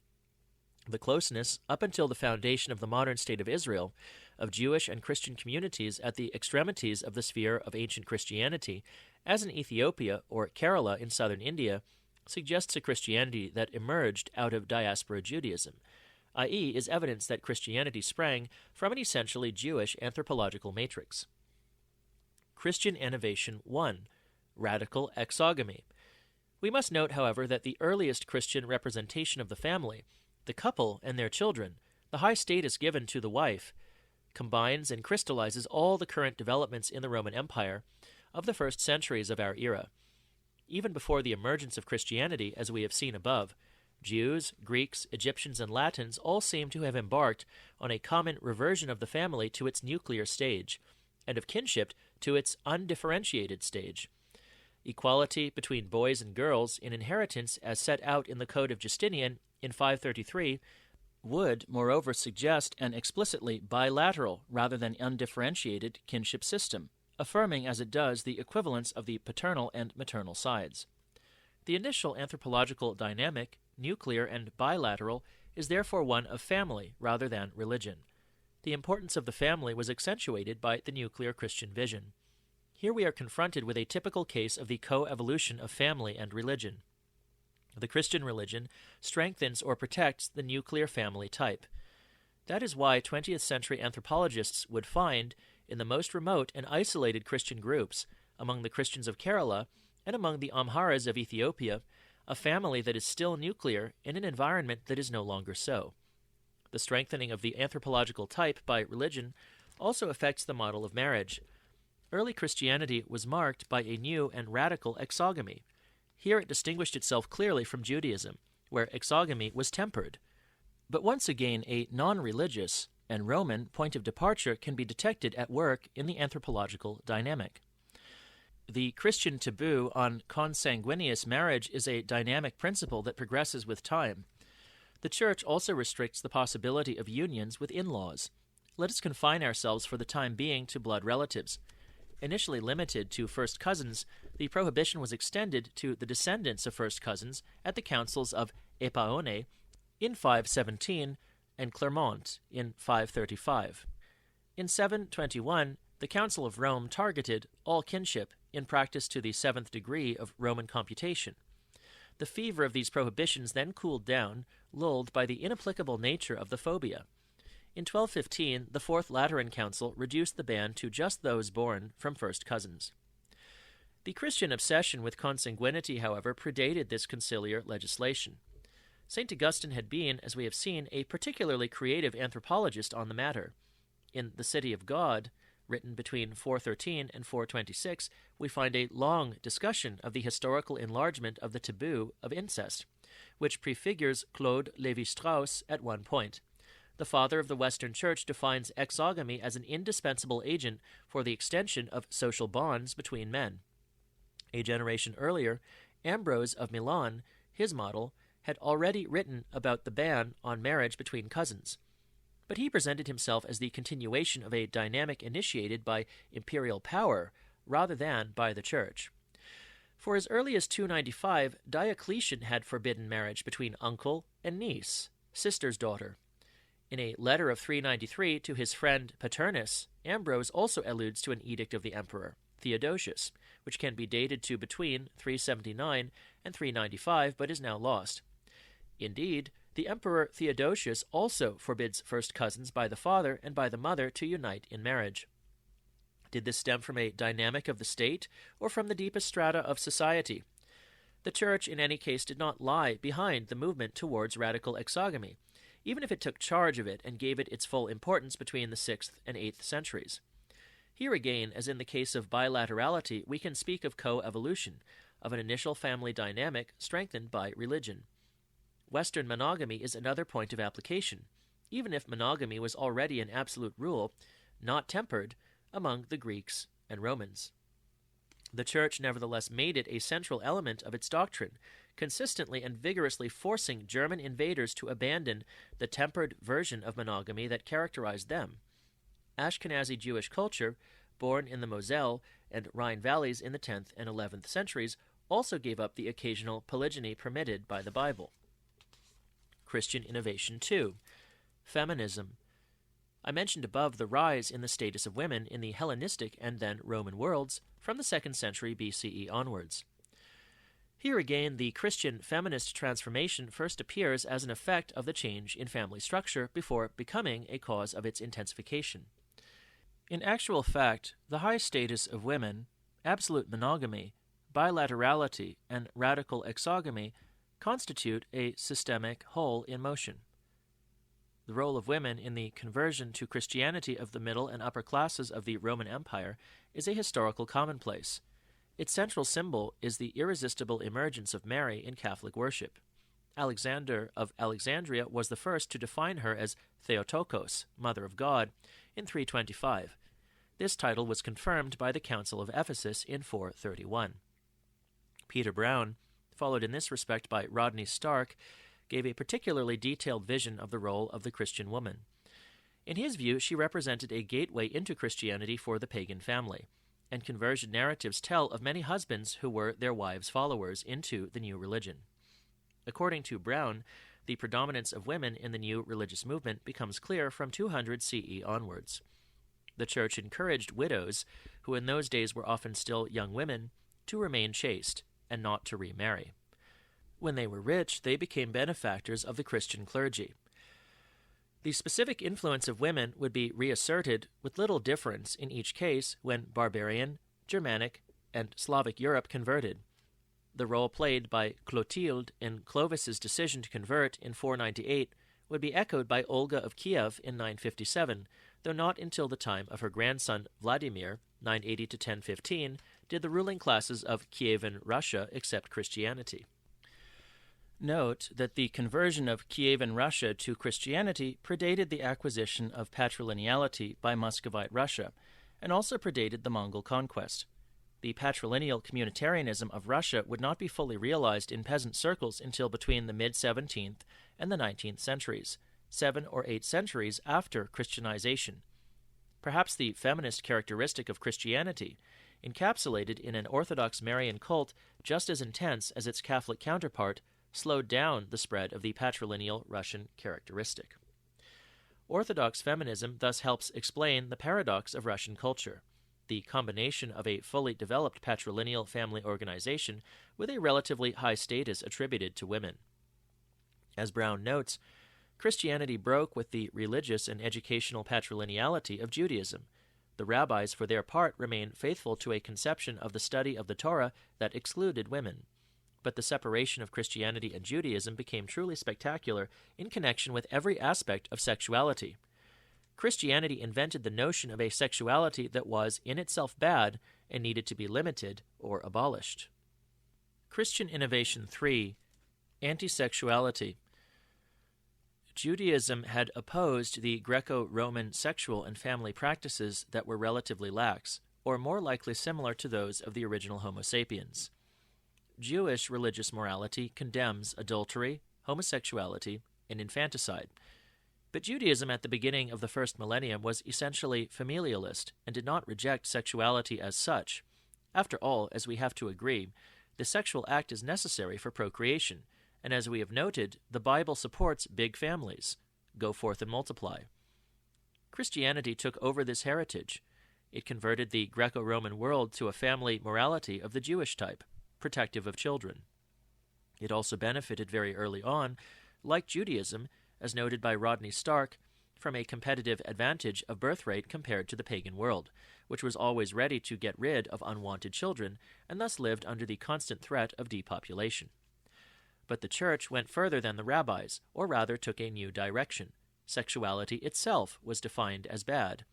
The closeness, up until the foundation of the modern state of Israel, of Jewish and Christian communities at the extremities of the sphere of ancient Christianity, as in Ethiopia or Kerala in southern India, suggests a Christianity that emerged out of diaspora Judaism, i.e., is evidence that Christianity sprang from an essentially Jewish anthropological matrix. Christian Innovation 1. Radical Exogamy. We must note, however, that the earliest Christian representation of the family, the couple and their children, the high status given to the wife, combines and crystallizes all the current developments in the Roman Empire of the first centuries of our era. Even before the emergence of Christianity, as we have seen above, Jews, Greeks, Egyptians, and Latins all seem to have embarked on a common reversion of the family to its nuclear stage, and of kinship to its undifferentiated stage. Equality between boys and girls in inheritance as set out in the Code of Justinian in 533, would, moreover, suggest an explicitly bilateral rather than undifferentiated kinship system, affirming as it does the equivalence of the paternal and maternal sides. The initial anthropological dynamic, nuclear and bilateral, is therefore one of family rather than religion. The importance of the family was accentuated by the nuclear Christian vision. Here we are confronted with a typical case of the co-evolution of family and religion. The Christian religion strengthens or protects the nuclear family type. That is why 20th century anthropologists would find, in the most remote and isolated Christian groups, among the Christians of Kerala and among the Amharas of Ethiopia, a family that is still nuclear in an environment that is no longer so. The strengthening of the anthropological type by religion also affects the model of marriage. Early Christianity was marked by a new and radical exogamy. Here it distinguished itself clearly from Judaism, where exogamy was tempered. But once again, a non-religious and Roman point of departure can be detected at work in the anthropological dynamic. The Christian taboo on consanguineous marriage is a dynamic principle that progresses with time. The Church also restricts the possibility of unions with in-laws. Let us confine ourselves for the time being to blood relatives. Initially limited to first cousins, the prohibition was extended to the descendants of first cousins at the councils of Epaone in 517 and Clermont in 535. In 721, the Council of Rome targeted all kinship, in practice to the seventh degree of Roman computation. The fever of these prohibitions then cooled down, lulled by the inapplicable nature of the phobia. In 1215, the Fourth Lateran Council reduced the ban to just those born from first cousins. The Christian obsession with consanguinity, however, predated this conciliar legislation. St. Augustine had been, as we have seen, a particularly creative anthropologist on the matter. In The City of God, written between 413 and 426, we find a long discussion of the historical enlargement of the taboo of incest, which prefigures Claude Lévi-Strauss at one point. The father of the Western Church defines exogamy as an indispensable agent for the extension of social bonds between men. A generation earlier, Ambrose of Milan, his model, had already written about the ban on marriage between cousins. But he presented himself as the continuation of a dynamic initiated by imperial power rather than by the Church. For as early as 295, Diocletian had forbidden marriage between uncle and niece, sister's daughter. In a letter of 393 to his friend Paternus, Ambrose also alludes to an edict of the emperor, Theodosius, which can be dated to between 379 and 395, but is now lost. Indeed, the emperor Theodosius also forbids first cousins by the father and by the mother to unite in marriage. Did this stem from a dynamic of the state or from the deepest strata of society? The Church, in any case, did not lie behind the movement towards radical exogamy, even if it took charge of it and gave it its full importance between the 6th and 8th centuries. Here again, as in the case of bilaterality, we can speak of co-evolution, of an initial family dynamic strengthened by religion. Western monogamy is another point of application, even if monogamy was already an absolute rule, not tempered, among the Greeks and Romans. The Church nevertheless made it a central element of its doctrine, consistently and vigorously forcing German invaders to abandon the tempered version of monogamy that characterized them. Ashkenazi Jewish culture, born in the Moselle and Rhine valleys in the 10th and 11th centuries, also gave up the occasional polygyny permitted by the Bible. Christian innovation 2. Feminism. I mentioned above the rise in the status of women in the Hellenistic and then Roman worlds from the 2nd century BCE onwards. Here again, the Christian feminist transformation first appears as an effect of the change in family structure before becoming a cause of its intensification. In actual fact, the high status of women, absolute monogamy, bilaterality, and radical exogamy constitute a systemic whole in motion. The role of women in the conversion to Christianity of the middle and upper classes of the Roman Empire is a historical commonplace. Its central symbol is the irresistible emergence of Mary in Catholic worship. Alexander of Alexandria was the first to define her as Theotokos, Mother of God, in 325. This title was confirmed by the Council of Ephesus in 431. Peter Brown, followed in this respect by Rodney Stark, gave a particularly detailed vision of the role of the Christian woman. In his view, she represented a gateway into Christianity for the pagan family, and conversion narratives tell of many husbands who were their wives' followers into the new religion. According to Brown, the predominance of women in the new religious movement becomes clear from 200 CE onwards. The Church encouraged widows, who in those days were often still young women, to remain chaste and not to remarry. When they were rich, they became benefactors of the Christian clergy. The specific influence of women would be reasserted with little difference in each case when barbarian, Germanic, and Slavic Europe converted. The role played by Clotilde in Clovis's decision to convert in 498 would be echoed by Olga of Kiev in 957, though not until the time of her grandson Vladimir, 980 to 1015, did the ruling classes of Kievan Russia accept Christianity. Note that the conversion of Kievan Russia to Christianity predated the acquisition of patrilineality by Muscovite Russia, and also predated the Mongol conquest. The patrilineal communitarianism of Russia would not be fully realized in peasant circles until between the mid-17th and the 19th centuries, 7 or 8 centuries after Christianization. Perhaps the feminist characteristic of Christianity, encapsulated in an Orthodox Marian cult just as intense as its Catholic counterpart, slowed down the spread of the patrilineal Russian characteristic. Orthodox feminism thus helps explain the paradox of Russian culture, the combination of a fully developed patrilineal family organization with a relatively high status attributed to women. As Brown notes, Christianity broke with the religious and educational patrilineality of Judaism. The rabbis, for their part, remained faithful to a conception of the study of the Torah that excluded women. But the separation of Christianity and Judaism became truly spectacular in connection with every aspect of sexuality. Christianity invented the notion of a sexuality that was in itself bad and needed to be limited or abolished. Christian Innovation 3. Anti-sexuality. Judaism had opposed the Greco-Roman sexual and family practices that were relatively lax, or more likely similar to those of the original Homo sapiens. Jewish religious morality condemns adultery, homosexuality, and infanticide. But Judaism at the beginning of the first millennium was essentially familialist and did not reject sexuality as such. After all, as we have to agree, the sexual act is necessary for procreation, and as we have noted, the Bible supports big families. Go forth and multiply. Christianity took over this heritage. It converted the Greco-Roman world to a family morality of the Jewish type, protective of children. It also benefited very early on, like Judaism, as noted by Rodney Stark, from a competitive advantage of birth rate compared to the pagan world, which was always ready to get rid of unwanted children and thus lived under the constant threat of depopulation. But the Church went further than the rabbis, or rather took a new direction. Sexuality itself was defined as bad.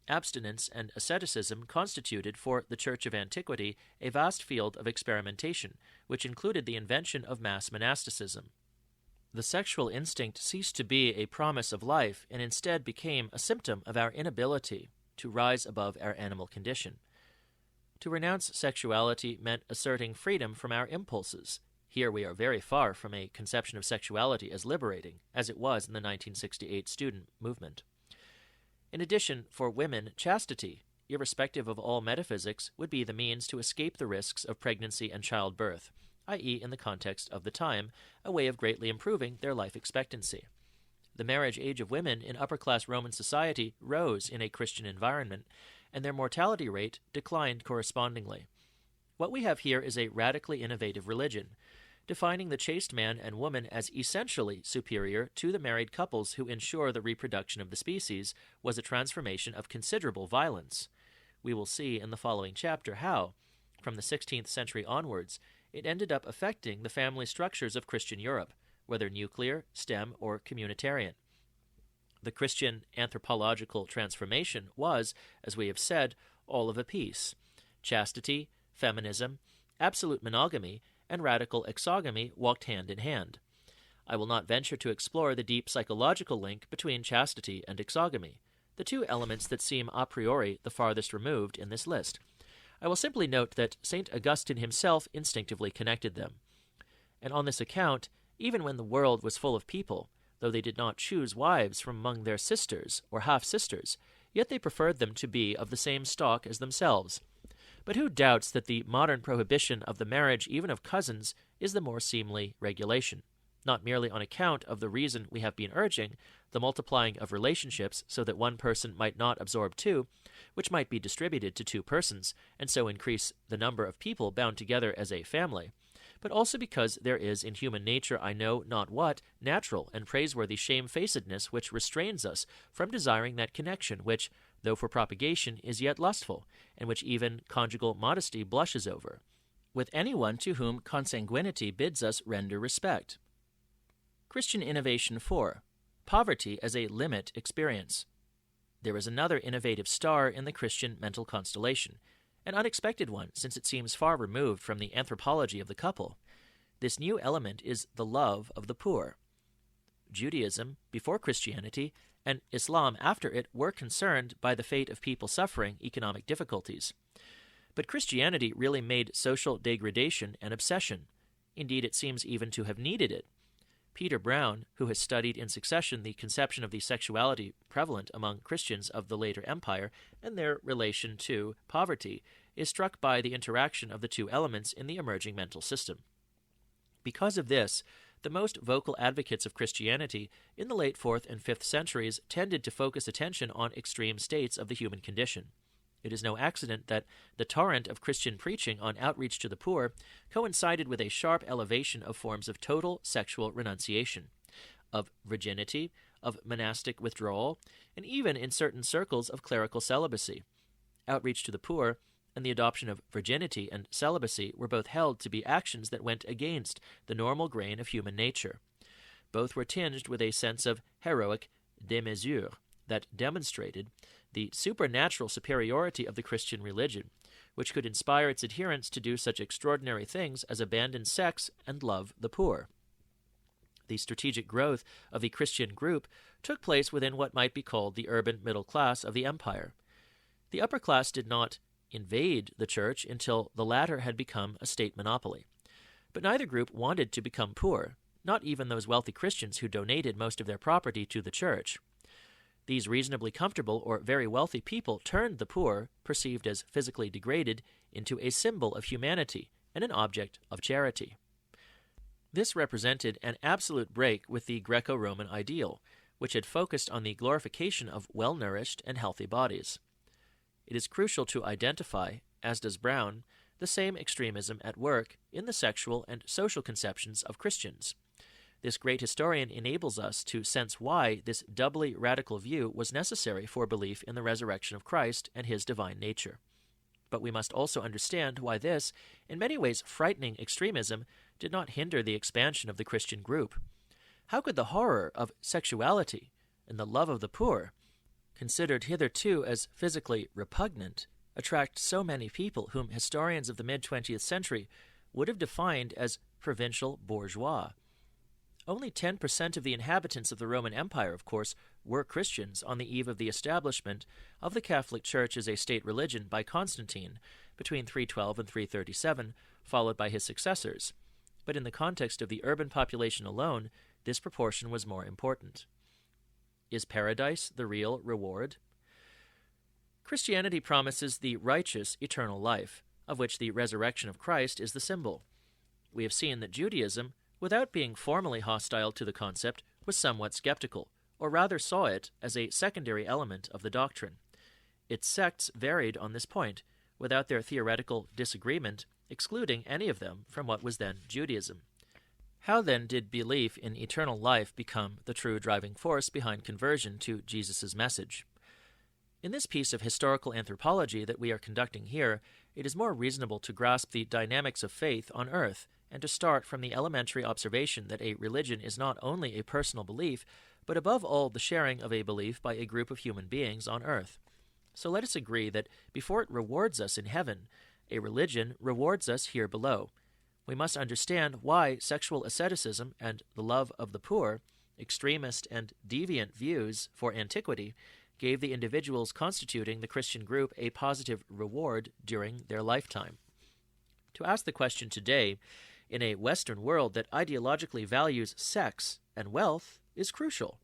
Abstinence and asceticism constituted for the Church of Antiquity a vast field of experimentation, which included the invention of mass monasticism. The sexual instinct ceased to be a promise of life and instead became a symptom of our inability to rise above our animal condition. To renounce sexuality meant asserting freedom from our impulses. Here we are very far from a conception of sexuality as liberating, as it was in the 1968 student movement. In addition, for women, chastity, irrespective of all metaphysics, would be the means to escape the risks of pregnancy and childbirth, i.e., in the context of the time, a way of greatly improving their life expectancy. The marriage age of women in upper-class Roman society rose in a Christian environment, and their mortality rate declined correspondingly. What we have here is a radically innovative religion, defining the chaste man and woman as essentially superior to the married couples who ensure the reproduction of the species, was a transformation of considerable violence. We will see in the following chapter how, from the 16th century onwards, it ended up affecting the family structures of Christian Europe, whether nuclear, stem, or communitarian. The Christian anthropological transformation was, as we have said, all of a piece. Chastity, feminism, absolute monogamy, and radical exogamy walked hand in hand. I will not venture to explore the deep psychological link between chastity and exogamy, the two elements that seem a priori the farthest removed in this list. I will simply note that St. Augustine himself instinctively connected them. And on this account, Even when the world was full of people, though they did not choose wives from among their sisters or half-sisters, yet they preferred them to be of the same stock as themselves. But who doubts that the modern prohibition of the marriage even of cousins is the more seemly regulation, not merely on account of the reason we have been urging, the multiplying of relationships so that one person might not absorb two, which might be distributed to two persons, and so increase the number of people bound together as a family, but also because there is in human nature I know not what natural and praiseworthy shamefacedness which restrains us from desiring that connection which, though for propagation, is yet lustful, and which even conjugal modesty blushes over, with anyone to whom consanguinity bids us render respect. Christian Innovation 4. Poverty as a limit experience. There is another innovative star in the Christian mental constellation, an unexpected one since it seems far removed from the anthropology of the couple. This new element is the love of the poor. Judaism, before Christianity, and Islam after it were concerned by the fate of people suffering economic difficulties. But Christianity really made social degradation an obsession. Indeed, it seems even to have needed it. Peter Brown, who has studied in succession the conception of the sexuality prevalent among Christians of the later empire and their relation to poverty, is struck by the interaction of the two elements in the emerging mental system. Because of this, the most vocal advocates of Christianity in the late 4th and 5th centuries tended to focus attention on extreme states of the human condition. It is no accident that the torrent of Christian preaching on outreach to the poor coincided with a sharp elevation of forms of total sexual renunciation, of virginity, of monastic withdrawal, and even in certain circles of clerical celibacy. Outreach to the poor and the adoption of virginity and celibacy were both held to be actions that went against the normal grain of human nature. Both were tinged with a sense of heroic démesure that demonstrated the supernatural superiority of the Christian religion, which could inspire its adherents to do such extraordinary things as abandon sex and love the poor. The strategic growth of the Christian group took place within what might be called the urban middle class of the empire. The upper class did not invade the church until the latter had become a state monopoly. But neither group wanted to become poor, not even those wealthy Christians who donated most of their property to the church. These reasonably comfortable or very wealthy people turned the poor, perceived as physically degraded, into a symbol of humanity and an object of charity. This represented an absolute break with the Greco-Roman ideal, which had focused on the glorification of well-nourished and healthy bodies. It is crucial to identify, as does Brown, the same extremism at work in the sexual and social conceptions of Christians. This great historian enables us to sense why this doubly radical view was necessary for belief in the resurrection of Christ and his divine nature. But we must also understand why this, in many ways frightening extremism, did not hinder the expansion of the Christian group. How could the horror of sexuality and the love of the poor, considered hitherto as physically repugnant, attract so many people whom historians of the mid-20th century would have defined as provincial bourgeois? Only 10% of the inhabitants of the Roman Empire, of course, were Christians on the eve of the establishment of the Catholic Church as a state religion by Constantine between 312 and 337, followed by his successors. But in the context of the urban population alone, this proportion was more important. Is paradise the real reward? Christianity promises the righteous eternal life, of which the resurrection of Christ is the symbol. We have seen that Judaism, without being formally hostile to the concept, was somewhat skeptical, or rather saw it as a secondary element of the doctrine. Its sects varied on this point, without their theoretical disagreement excluding any of them from what was then Judaism. How then did belief in eternal life become the true driving force behind conversion to Jesus' message? In this piece of historical anthropology that we are conducting here, it is more reasonable to grasp the dynamics of faith on earth and to start from the elementary observation that a religion is not only a personal belief, but above all the sharing of a belief by a group of human beings on earth. So let us agree that before it rewards us in heaven, a religion rewards us here below. We must understand why sexual asceticism and the love of the poor, extremist and deviant views for antiquity, gave the individuals constituting the Christian group a positive reward during their lifetime. To ask the question today, in a Western world that ideologically values sex and wealth is crucial.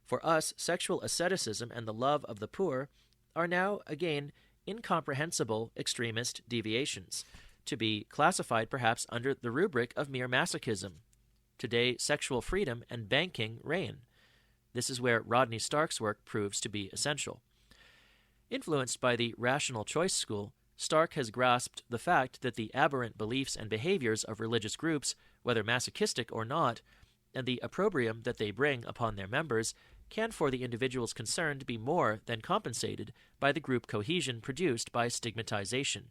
For us, sexual asceticism and the love of the poor are now, again, incomprehensible extremist deviations, to be classified perhaps under the rubric of mere masochism. Today, sexual freedom and banking reign. This is where Rodney Stark's work proves to be essential. Influenced by the rational choice school, Stark has grasped the fact that the aberrant beliefs and behaviors of religious groups, whether masochistic or not, and the opprobrium that they bring upon their members, can for the individuals concerned be more than compensated by the group cohesion produced by stigmatization.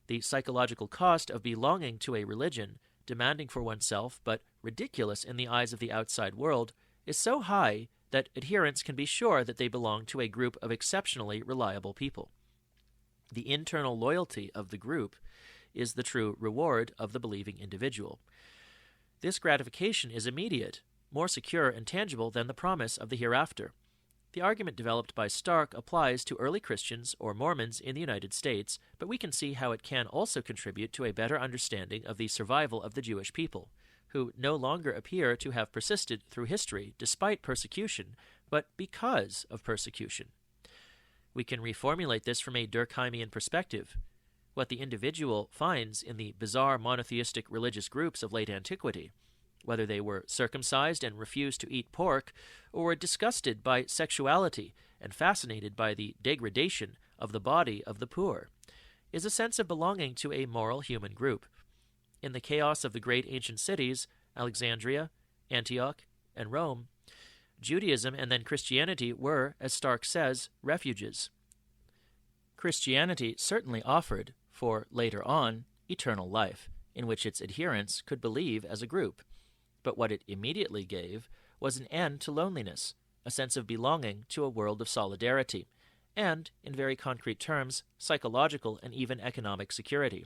The psychological cost of belonging to a religion, demanding for oneself but ridiculous in the eyes of the outside world, is so high that adherents can be sure that they belong to a group of exceptionally reliable people. The internal loyalty of the group is the true reward of the believing individual. This gratification is immediate, more secure and tangible than the promise of the hereafter. The argument developed by Stark applies to early Christians or Mormons in the United States, but we can see how it can also contribute to a better understanding of the survival of the Jewish people, who no longer appear to have persisted through history despite persecution, but because of persecution. We can reformulate this from a Durkheimian perspective. What the individual finds in the bizarre monotheistic religious groups of late antiquity, whether they were circumcised and refused to eat pork, or were disgusted by sexuality and fascinated by the degradation of the body of the poor, is a sense of belonging to a moral human group. In the chaos of the great ancient cities, Alexandria, Antioch, and Rome, Judaism and then Christianity were, as Stark says, refuges. Christianity certainly offered, for later on, eternal life, in which its adherents could believe as a group. But what it immediately gave was an end to loneliness, a sense of belonging to a world of solidarity, and, in very concrete terms, psychological and even economic security.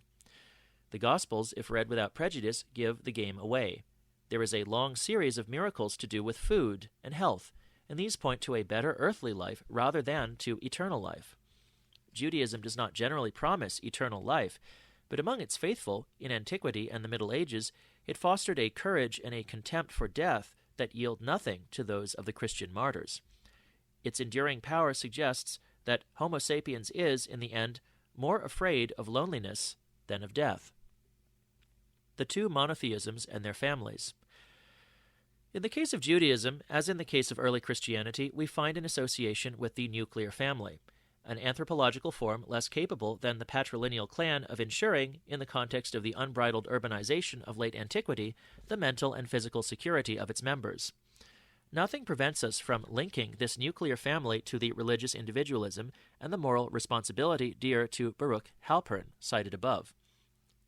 The Gospels, if read without prejudice, give the game away. There is a long series of miracles to do with food and health, and these point to a better earthly life rather than to eternal life. Judaism does not generally promise eternal life, but among its faithful, in antiquity and the Middle Ages, it fostered a courage and a contempt for death that yield nothing to those of the Christian martyrs. Its enduring power suggests that Homo sapiens is, in the end, more afraid of loneliness than of death. The two monotheisms and their families. In the case of Judaism, as in the case of early Christianity, we find an association with the nuclear family, an anthropological form less capable than the patrilineal clan of ensuring, in the context of the unbridled urbanization of late antiquity, the mental and physical security of its members. Nothing prevents us from linking this nuclear family to the religious individualism and the moral responsibility dear to Baruch Halpern, cited above.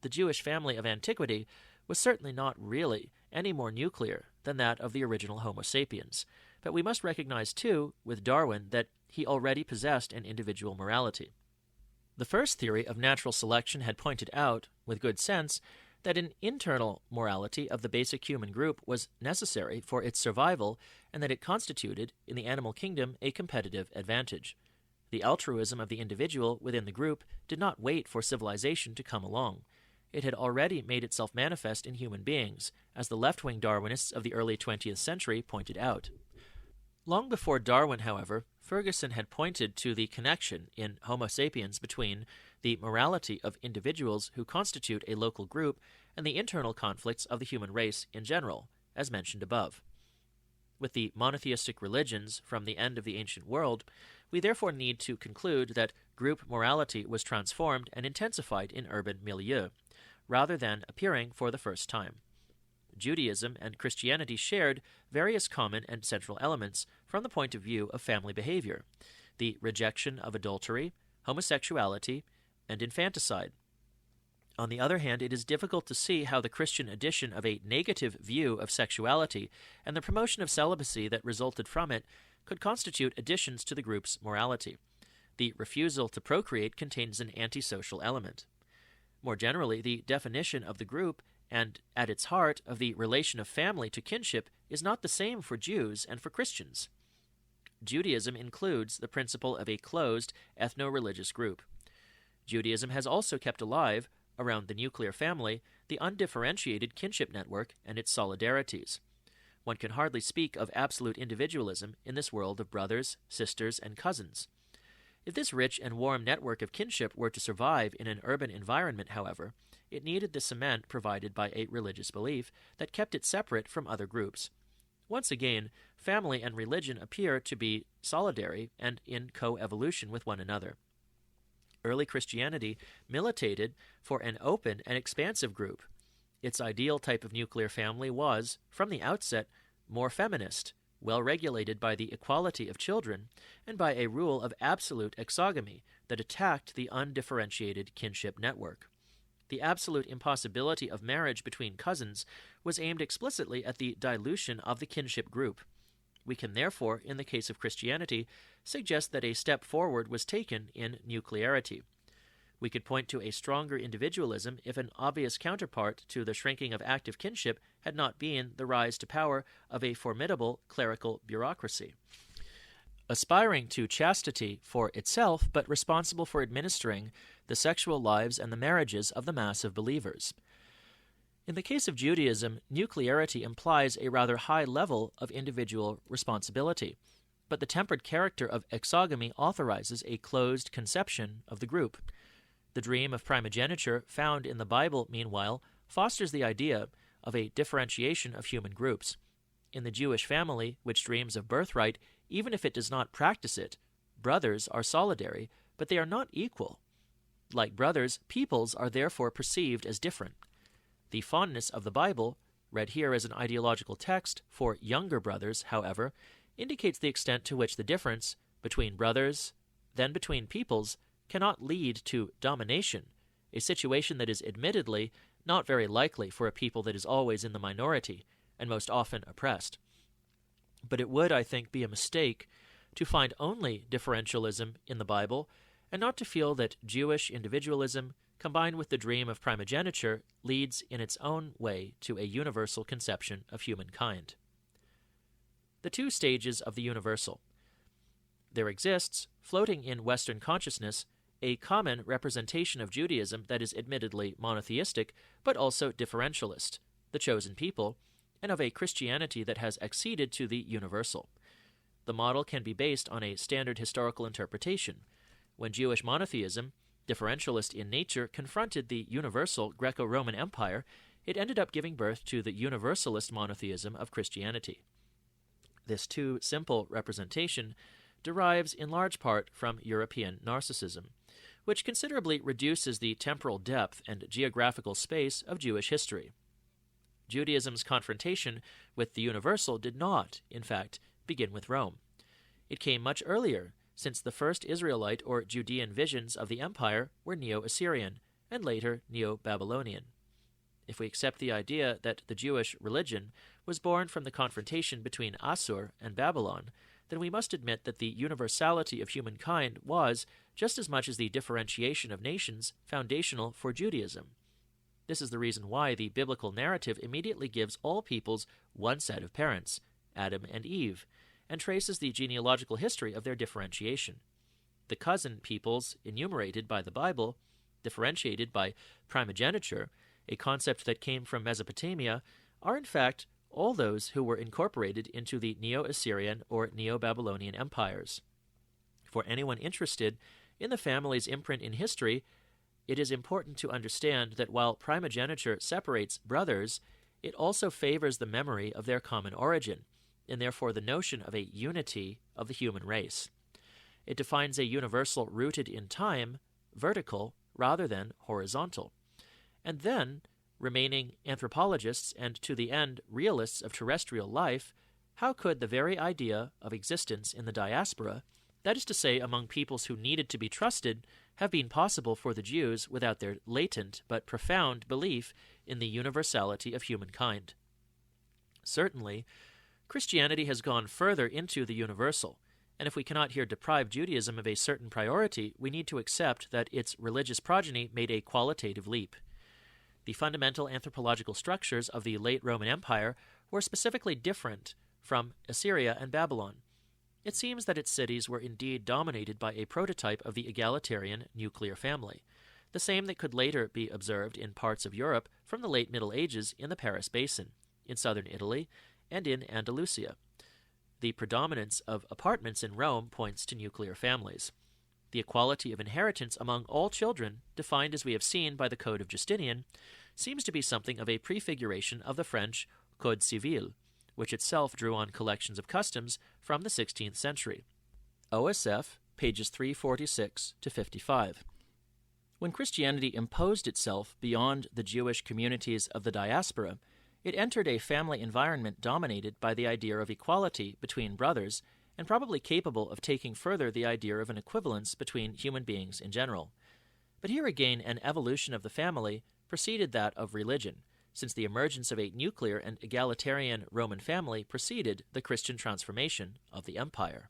The Jewish family of antiquity was certainly not really any more nuclear than that of the original Homo sapiens, but we must recognize, too, with Darwin, that he already possessed an individual morality. The first theory of natural selection had pointed out, with good sense, that an internal morality of the basic human group was necessary for its survival, and that it constituted, in the animal kingdom, a competitive advantage. The altruism of the individual within the group did not wait for civilization to come along. It had already made itself manifest in human beings, as the left-wing Darwinists of the early 20th century pointed out. Long before Darwin, however, Ferguson had pointed to the connection in Homo sapiens between the morality of individuals who constitute a local group and the internal conflicts of the human race in general, as mentioned above. With the monotheistic religions from the end of the ancient world, we therefore need to conclude that group morality was transformed and intensified in urban milieu, rather than appearing for the first time. Judaism and Christianity shared various common and central elements from the point of view of family behavior: the rejection of adultery, homosexuality, and infanticide. On the other hand, it is difficult to see how the Christian addition of a negative view of sexuality and the promotion of celibacy that resulted from it could constitute additions to the group's morality. The refusal to procreate contains an antisocial element. More generally, the definition of the group and, at its heart, of the relation of family to kinship is not the same for Jews and for Christians. Judaism includes the principle of a closed ethno-religious group. Judaism has also kept alive, around the nuclear family, the undifferentiated kinship network and its solidarities. One can hardly speak of absolute individualism in this world of brothers, sisters, and cousins. If this rich and warm network of kinship were to survive in an urban environment, however, it needed the cement provided by a religious belief that kept it separate from other groups. Once again, family and religion appear to be solidary and in co-evolution with one another. Early Christianity militated for an open and expansive group. Its ideal type of nuclear family was, from the outset, more feminist, well regulated by the equality of children and by a rule of absolute exogamy that attacked the undifferentiated kinship network. The absolute impossibility of marriage between cousins was aimed explicitly at the dilution of the kinship group. We can therefore, in the case of Christianity, suggest that a step forward was taken in nuclearity. We could point to a stronger individualism if an obvious counterpart to the shrinking of active kinship had not been the rise to power of a formidable clerical bureaucracy, aspiring to chastity for itself, but responsible for administering the sexual lives and the marriages of the mass of believers. In the case of Judaism, nuclearity implies a rather high level of individual responsibility, but the tempered character of exogamy authorizes a closed conception of the group. The dream of primogeniture found in the Bible, meanwhile, fosters the idea of a differentiation of human groups. In the Jewish family, which dreams of birthright, even if it does not practice it, brothers are solidary, but they are not equal. Like brothers, peoples are therefore perceived as different. The fondness of the Bible, read here as an ideological text, for younger brothers, however, indicates the extent to which the difference between brothers, then between peoples, cannot lead to domination, a situation that is admittedly not very likely for a people that is always in the minority and most often oppressed. But it would, I think, be a mistake to find only differentialism in the Bible and not to feel that Jewish individualism, combined with the dream of primogeniture, leads in its own way to a universal conception of humankind. The two stages of the universal. There exists, floating in Western consciousness, a common representation of Judaism that is admittedly monotheistic, but also differentialist, the chosen people, and of a Christianity that has acceded to the universal. The model can be based on a standard historical interpretation. When Jewish monotheism, differentialist in nature, confronted the universal Greco-Roman Empire, it ended up giving birth to the universalist monotheism of Christianity. This too simple representation derives in large part from European narcissism, which considerably reduces the temporal depth and geographical space of Jewish history. Judaism's confrontation with the universal did not, in fact, begin with Rome. It came much earlier, since the first Israelite or Judean visions of the empire were Neo-Assyrian and later Neo-Babylonian. If we accept the idea that the Jewish religion was born from the confrontation between Assur and Babylon, then we must admit that the universality of humankind was, just as much as the differentiation of nations, foundational for Judaism. This is the reason why the biblical narrative immediately gives all peoples one set of parents, Adam and Eve, and traces the genealogical history of their differentiation. The cousin peoples enumerated by the Bible, differentiated by primogeniture, a concept that came from Mesopotamia, are in fact all those who were incorporated into the Neo-Assyrian or Neo-Babylonian empires. For anyone interested in the family's imprint in history, it is important to understand that while primogeniture separates brothers, it also favors the memory of their common origin, and therefore the notion of a unity of the human race. It defines a universal rooted in time, vertical rather than horizontal. And then, remaining anthropologists and to the end realists of terrestrial life, how could the very idea of existence in the diaspora, that is to say among peoples who needed to be trusted, have been possible for the Jews without their latent but profound belief in the universality of humankind? Certainly, Christianity has gone further into the universal, and if we cannot here deprive Judaism of a certain priority, we need to accept that its religious progeny made a qualitative leap. The fundamental anthropological structures of the late Roman Empire were specifically different from Assyria and Babylon. It seems that its cities were indeed dominated by a prototype of the egalitarian nuclear family. the same that could later be observed in parts of Europe from the late Middle Ages in the Paris Basin, in southern Italy, and in Andalusia. The predominance of apartments in Rome points to nuclear families. The equality of inheritance among all children, defined as we have seen by the Code of Justinian, seems to be something of a prefiguration of the French Code civil, which itself drew on collections of customs from the 16th century. OSF, pages 346 to 55. When Christianity imposed itself beyond the Jewish communities of the diaspora, it entered a family environment dominated by the idea of equality between brothers, and probably capable of taking further the idea of an equivalence between human beings in general. But here again an evolution of the family preceded that of religion, since the emergence of a nuclear and egalitarian Roman family preceded the Christian transformation of the empire.